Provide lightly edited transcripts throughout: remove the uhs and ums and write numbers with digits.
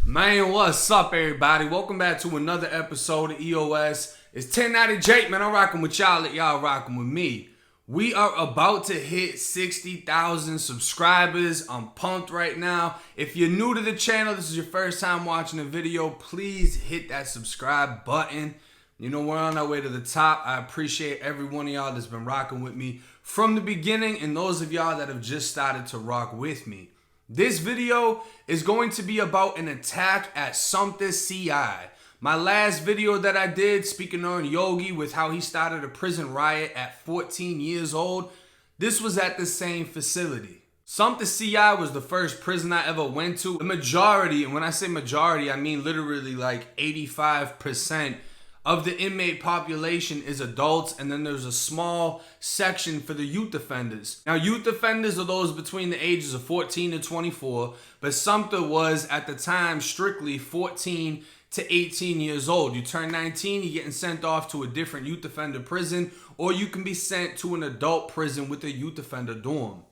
Man, what's up, everybody? Welcome back to another episode of EOS. It's 1090 Jake, man. I'm rocking with y'all. Y'all rocking with me. We are about to hit 60,000 subscribers. I'm pumped right now. If you're new to the channel, this is your first time watching a video, please hit that subscribe button. You know, we're on our way to the top. I appreciate every one of y'all that's been rocking with me from the beginning and those of y'all that have just started to rock with me. This video is going to be about an attack at Sumter CI. My last video that I did speaking on Yogi with how he started a prison riot at 14 years old, this was at the same facility. Sumter CI was the first prison I ever went to. The majority, and when I say majority, I mean literally like 85% of the inmate population is adults, and then there's a small section for the youth offenders. Now, youth offenders are those between the ages of 14 to 24, but Sumter was at the time strictly 14 to 18 years old. You turn 19, you're getting sent off to a different youth offender prison, or you can be sent to an adult prison with a youth offender dorm.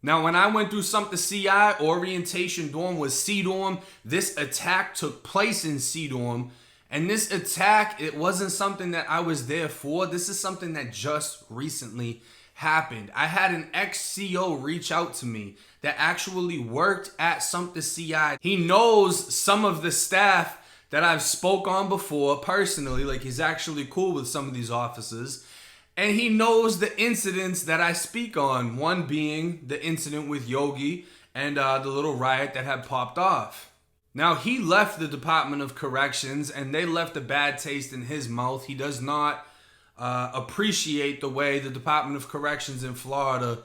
Now, when I went through Sumter CI, orientation dorm was C dorm. This attack took place in C dorm. And this attack, it wasn't something that I was there for. This is something that just recently happened. I had an ex-CO reach out to me that actually worked at Sumter CI. He knows some of the staff that I've spoke on before personally. Like, he's actually cool with some of these officers. And he knows the incidents that I speak on. One being the incident with Yogi and the little riot that had popped off. Now, he left the Department of Corrections, and they left a bad taste in his mouth. He does not appreciate the way the Department of Corrections in Florida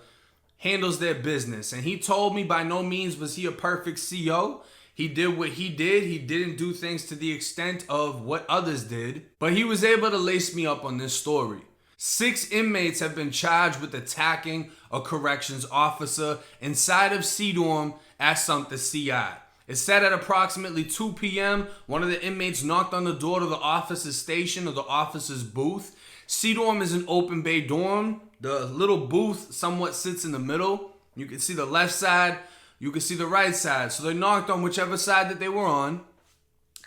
handles their business. And he told me by no means was he a perfect CO. He did what he did. He didn't do things to the extent of what others did. But he was able to lace me up on this story. 6 inmates have been charged with attacking a corrections officer inside of C-Dorm at Sumter CI. It said at approximately 2 p.m., one of the inmates knocked on the door to the officer's station or the officer's booth. C-dorm is an open bay dorm. The little booth somewhat sits in the middle. You can see the left side, you can see the right side. So they knocked on whichever side that they were on.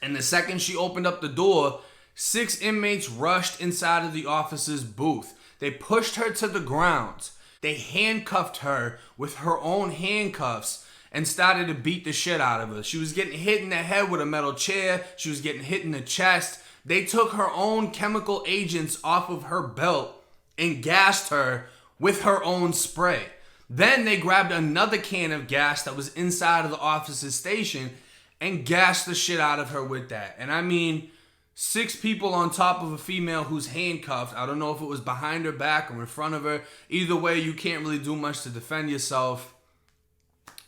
And the second she opened up the door, 6 inmates rushed inside of the officer's booth. They pushed her to the ground. They handcuffed her with her own handcuffs and started to beat the shit out of her. She was getting hit in the head with a metal chair. She was getting hit in the chest. They took her own chemical agents off of her belt and gassed her with her own spray. Then they grabbed another can of gas that was inside of the officer's station and gassed the shit out of her with that. And I mean, 6 people on top of a female who's handcuffed. I don't know if it was behind her back or in front of her. Either way, you can't really do much to defend yourself.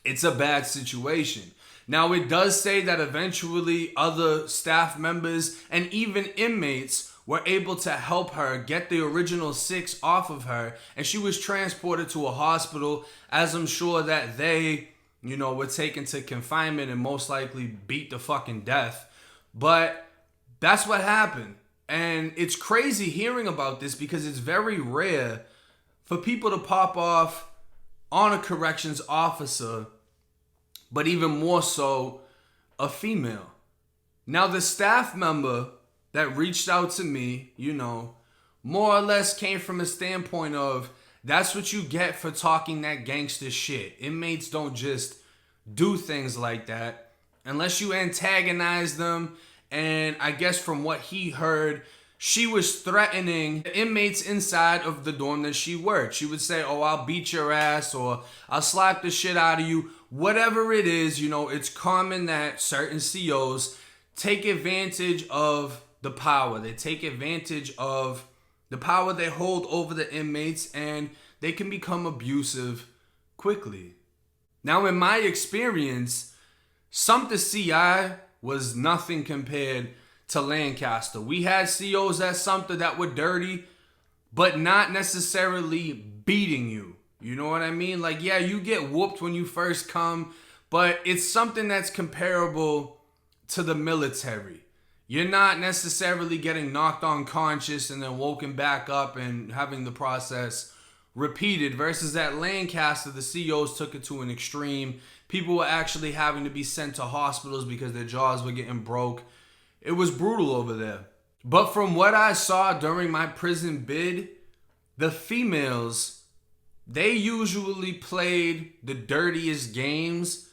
It's a bad situation. Now, it does say that eventually other staff members and even inmates were able to help her get the original 6 off of her, and she was transported to a hospital, as I'm sure that they, were taken to confinement and most likely beat to fucking death. But that's what happened. And it's crazy hearing about this because it's very rare for people to pop off on a corrections officer, but even more so, a female. Now, the staff member that reached out to me, more or less came from a standpoint of, that's what you get for talking that gangster shit. Inmates don't just do things like that unless you antagonize them. And I guess from what he heard, she was threatening the inmates inside of the dorm that she worked. She would say, "Oh, I'll beat your ass," or "I'll slap the shit out of you." Whatever it is, it's common that certain COs take advantage of the power. They take advantage of the power they hold over the inmates, and they can become abusive quickly. Now, in my experience, Sumter CI was nothing compared to Lancaster. We had COs at Sumter that were dirty, but not necessarily beating you. You know what I mean? Like, yeah, you get whooped when you first come, but it's something that's comparable to the military. You're not necessarily getting knocked unconscious and then woken back up and having the process repeated versus at Lancaster, the COs took it to an extreme. People were actually having to be sent to hospitals because their jaws were getting broke. It was brutal over there. But from what I saw during my prison bid, the females, they usually played the dirtiest games,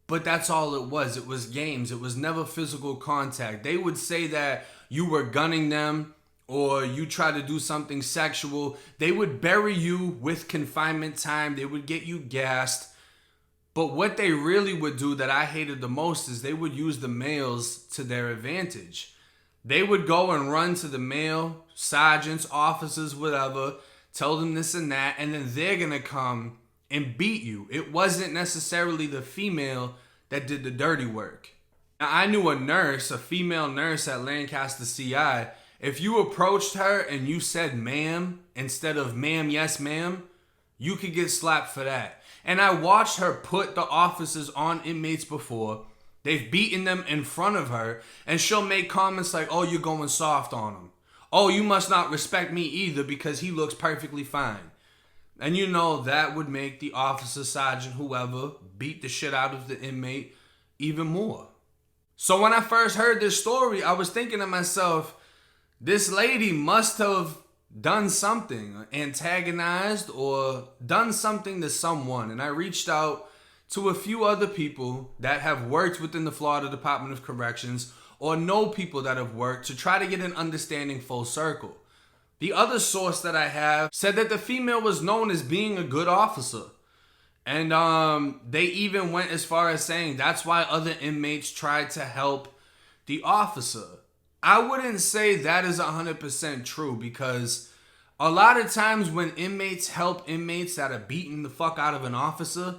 but that's all it was. It was games. It was never physical contact. They would say that you were gunning them or you try to do something sexual. They would bury you with confinement time. They would get you gassed. But what they really would do that I hated the most is they would use the males to their advantage. They would go and run to the male sergeants, officers, whatever, tell them this and that, and then they're going to come and beat you. It wasn't necessarily the female that did the dirty work. Now, I knew a nurse, a female nurse at Lancaster CI. If you approached her and you said ma'am instead of ma'am, yes ma'am, you could get slapped for that. And I watched her put the officers on inmates before. They've beaten them in front of her, and she'll make comments like, oh, you're going soft on him. Oh, you must not respect me either because he looks perfectly fine. And you know that would make the officer, sergeant, whoever, beat the shit out of the inmate even more. So when I first heard this story, I was thinking to myself, this lady must have done something, antagonized or done something to someone. And I reached out to a few other people that have worked within the Florida Department of Corrections or know people that have worked to try to get an understanding full circle. The other source that I have said that the female was known as being a good officer. And they even went as far as saying that's why other inmates tried to help the officer. I wouldn't say that is 100% true because a lot of times when inmates help inmates that are beating the fuck out of an officer,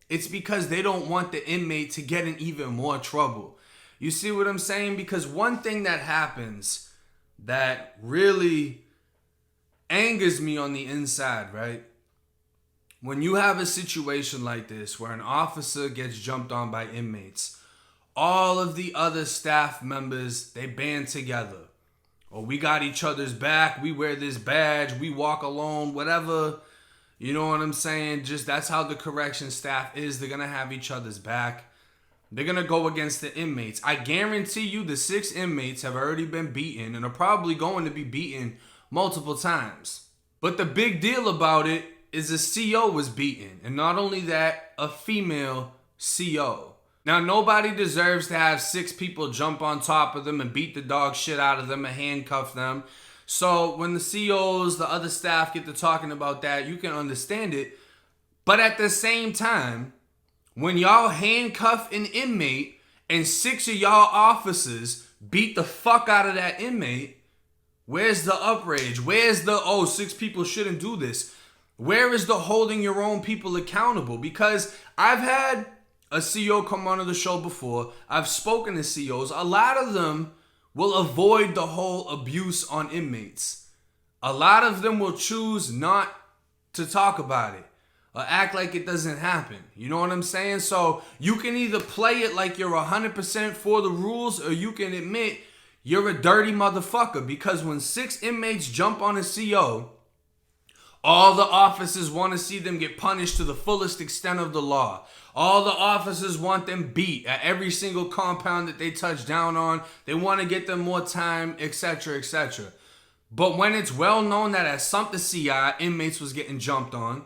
it's because they don't want the inmate to get in even more trouble. You see what I'm saying? Because one thing that happens that really angers me on the inside, right? When you have a situation like this where an officer gets jumped on by inmates, all of the other staff members, they band together. Or we got each other's back, we wear this badge, we walk alone, whatever. You know what I'm saying? Just that's how the correction staff is. They're going to have each other's back. They're going to go against the inmates. I guarantee you the 6 inmates have already been beaten and are probably going to be beaten multiple times. But the big deal about it is a CO was beaten. And not only that, a female CO. Now, nobody deserves to have 6 people jump on top of them and beat the dog shit out of them and handcuff them. So when the COs, the other staff get to talking about that, you can understand it. But at the same time, when y'all handcuff an inmate and 6 of y'all officers beat the fuck out of that inmate, where's the uprage? Where's the, 6 people shouldn't do this? Where is the holding your own people accountable? Because I've had a CO come onto the show before. I've spoken to COs. A lot of them will avoid the whole abuse on inmates. A lot of them will choose not to talk about it or act like it doesn't happen. You know what I'm saying? So you can either play it like you're 100% for the rules or you can admit you're a dirty motherfucker, because when 6 inmates jump on a CO, all the officers want to see them get punished to the fullest extent of the law. All the officers want them beat at every single compound that they touch down on. They want to get them more time, etc., etc. But when it's well known that at Sumter CI, inmates was getting jumped on.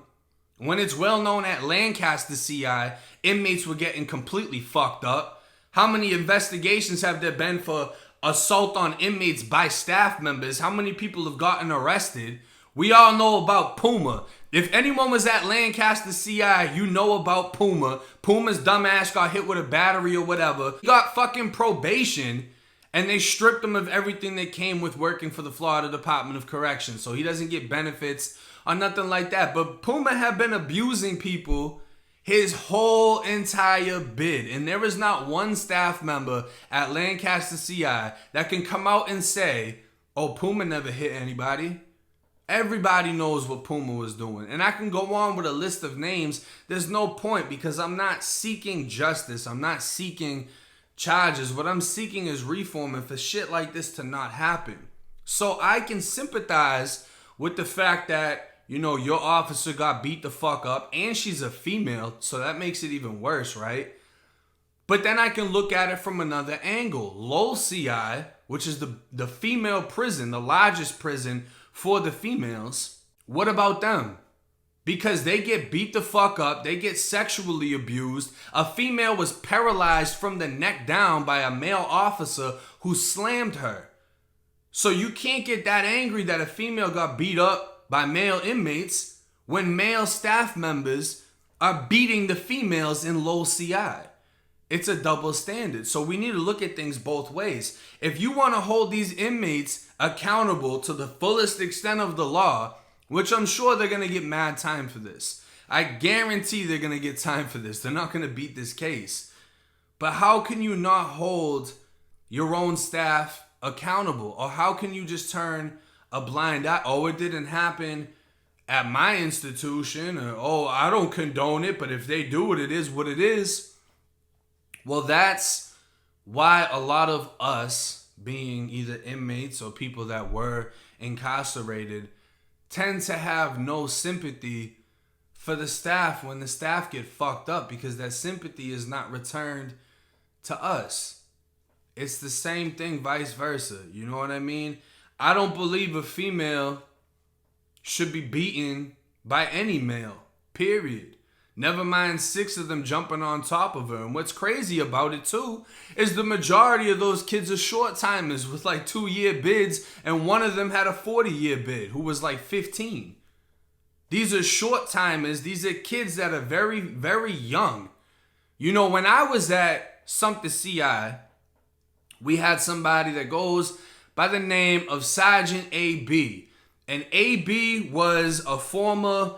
When it's well known at Lancaster CI, inmates were getting completely fucked up. How many investigations have there been for assault on inmates by staff members? How many people have gotten arrested? We all know about Puma. If anyone was at Lancaster CI, you know about Puma. Puma's dumbass got hit with a battery or whatever. He got fucking probation, and they stripped him of everything that came with working for the Florida Department of Corrections. So he doesn't get benefits or nothing like that. But Puma have been abusing people his whole entire bid. And there is not one staff member at Lancaster CI that can come out and say, oh, Puma never hit anybody. Everybody knows what Puma was doing. And I can go on with a list of names. There's no point, because I'm not seeking justice. I'm not seeking charges. What I'm seeking is reform, and for shit like this to not happen. So I can sympathize with the fact that your officer got beat the fuck up and she's a female, so that makes it even worse, right? But then I can look at it from another angle. Lowell CI, which is the female prison, the largest prison for the females, what about them? Because they get beat the fuck up, they get sexually abused. A female was paralyzed from the neck down by a male officer who slammed her. So you can't get that angry that a female got beat up by male inmates when male staff members are beating the females in Lowell CI. It's a double standard. So we need to look at things both ways. If you want to hold these inmates accountable to the fullest extent of the law, which I'm sure they're going to get mad time for this. I guarantee they're going to get time for this. They're not going to beat this case. But how can you not hold your own staff accountable? Or how can you just turn a blind eye? Oh, it didn't happen at my institution. Or, oh, I don't condone it, but if they do it, it is what it is. Well, that's why a lot of us, being either inmates or people that were incarcerated, tend to have no sympathy for the staff when the staff get fucked up, because that sympathy is not returned to us. It's the same thing vice versa. You know what I mean? I don't believe a female should be beaten by any male, period. Never mind 6 of them jumping on top of her. And what's crazy about it too is the majority of those kids are short timers with like 2-year bids, and one of them had a 40-year bid who was like 15. These are short timers. These are kids that are very, very young. When I was at Sumter CI, we had somebody that goes by the name of Sergeant AB. And AB was a former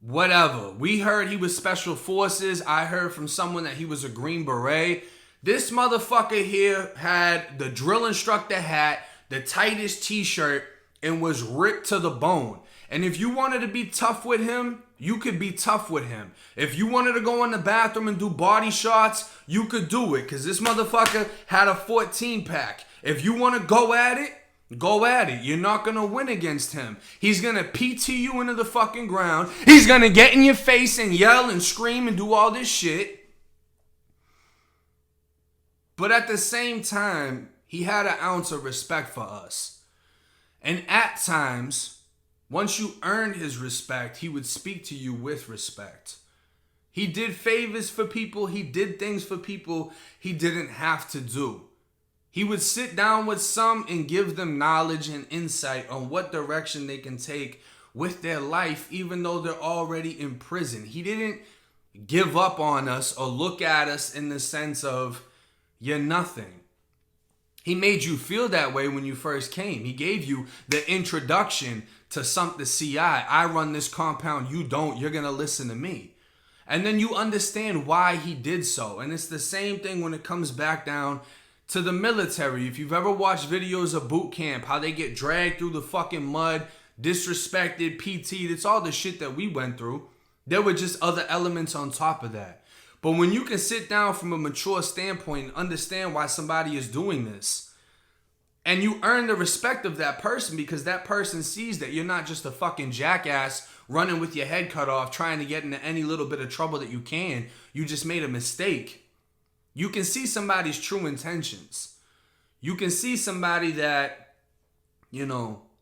whatever. We heard he was Special Forces. I heard from someone that he was a Green Beret. This motherfucker here had the drill instructor hat, the tightest t-shirt, and was ripped to the bone. And if you wanted to be tough with him, you could be tough with him. If you wanted to go in the bathroom and do body shots, you could do it, because this motherfucker had a 14-pack. If you want to go at it, go at it. You're not going to win against him. He's going to PT you into the fucking ground. He's going to get in your face and yell and scream and do all this shit. But at the same time, he had an ounce of respect for us. And at times, once you earned his respect, he would speak to you with respect. He did favors for people. He did things for people he didn't have to do. He would sit down with some and give them knowledge and insight on what direction they can take with their life, even though they're already in prison. He didn't give up on us or look at us in the sense of, you're nothing. He made you feel that way when you first came. He gave you the introduction to Sumter CI. I run this compound, you don't, you're going to listen to me. And then you understand why he did so. And it's the same thing when it comes back down to the military. If you've ever watched videos of boot camp, how they get dragged through the fucking mud, disrespected, PT'd, it's all the shit that we went through. There were just other elements on top of that. But when you can sit down from a mature standpoint and understand why somebody is doing this, and you earn the respect of that person because that person sees that you're not just a fucking jackass running with your head cut off trying to get into any little bit of trouble that you can. You just made a mistake. You can see somebody's true intentions. You can see somebody that,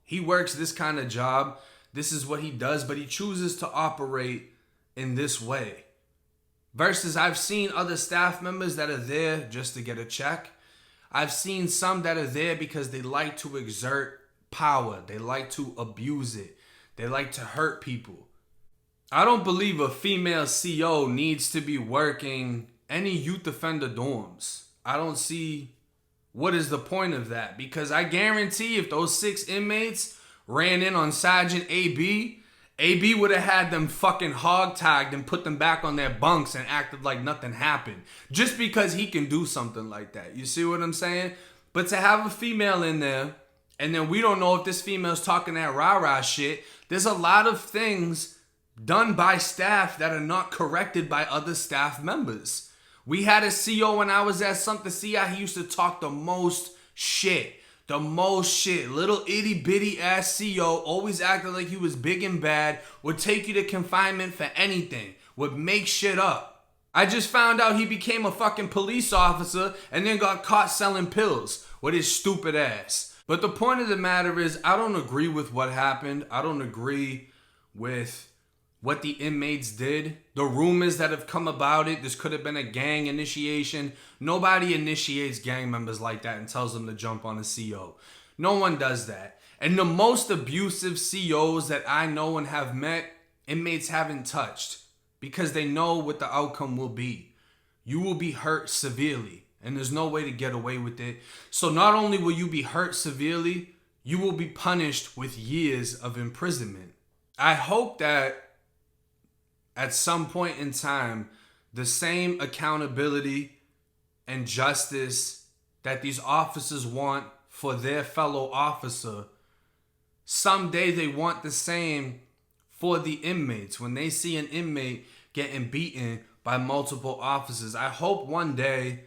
he works this kind of job. This is what he does, but he chooses to operate in this way. Versus I've seen other staff members that are there just to get a check. I've seen some that are there because they like to exert power. They like to abuse it. They like to hurt people. I don't believe a female CO needs to be working any youth offender dorms. I don't see what is the point of that, because I guarantee if those 6 inmates ran in on Sergeant AB would have had them fucking hog-tagged and put them back on their bunks and acted like nothing happened. Just because he can do something like that. You see what I'm saying? But to have a female in there, and then we don't know if this female's talking that rah-rah shit, there's a lot of things done by staff that are not corrected by other staff members. We had a CO when I was at Sumter CI, he used to talk the most shit. The most shit. Little itty bitty ass CO, always acted like he was big and bad, would take you to confinement for anything, would make shit up. I just found out he became a fucking police officer and then got caught selling pills with his stupid ass. But the point of the matter is, I don't agree with what happened. I don't agree with what the inmates did. The rumors that have come about it, this could have been a gang initiation. Nobody initiates gang members like that and tells them to jump on a CO. No one does that. And the most abusive COs that I know and have met, inmates haven't touched because they know what the outcome will be. You will be hurt severely, and there's no way to get away with it. So not only will you be hurt severely, you will be punished with years of imprisonment. I hope that at some point in time, the same accountability and justice that these officers want for their fellow officer, someday they want the same for the inmates. When they see an inmate getting beaten by multiple officers, I hope one day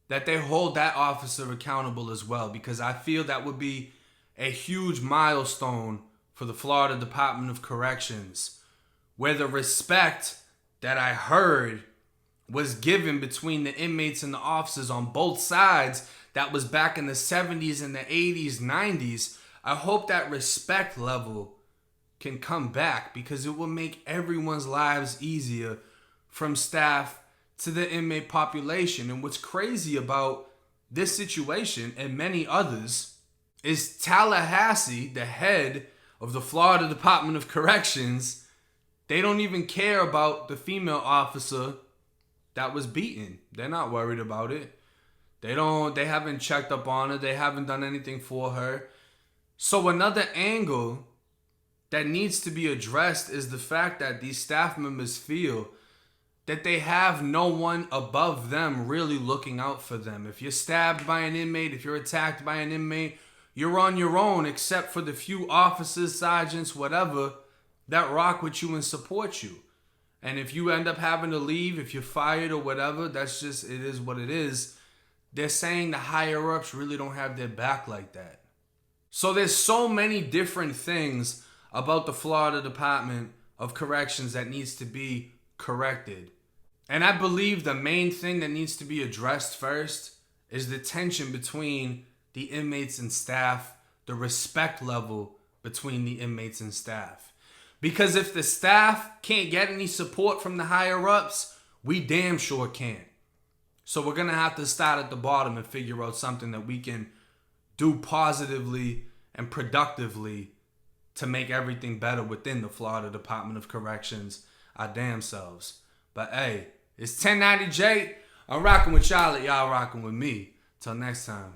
that they hold that officer accountable as well, because I feel that would be a huge milestone for the Florida Department of Corrections, where the respect that I heard was given between the inmates and the officers on both sides, that was back in the 70s and the 80s, 90s. I hope that respect level can come back, because it will make everyone's lives easier, from staff to the inmate population. And what's crazy about this situation and many others is Tallahassee, the head of the Florida Department of Corrections, they don't even care about the female officer that was beaten. They're not worried about it. They haven't checked up on her. They haven't done anything for her. So another angle that needs to be addressed is the fact that these staff members feel that they have no one above them really looking out for them. If you're stabbed by an inmate, if you're attacked by an inmate, you're on your own, except for the few officers, sergeants, whatever, that rock with you and support you. And if you end up having to leave, if you're fired or whatever, that's just, it is what it is. They're saying the higher ups really don't have their back like that. So there's so many different things about the Florida Department of Corrections that needs to be corrected. And I believe the main thing that needs to be addressed first is the tension between the inmates and staff, the respect level between the inmates and staff. Because if the staff can't get any support from the higher ups, we damn sure can't. So we're going to have to start at the bottom and figure out something that we can do positively and productively to make everything better within the Florida Department of Corrections, our damn selves. But hey, it's 1090 J. I'm rocking with y'all, y'all rocking with me. Till next time.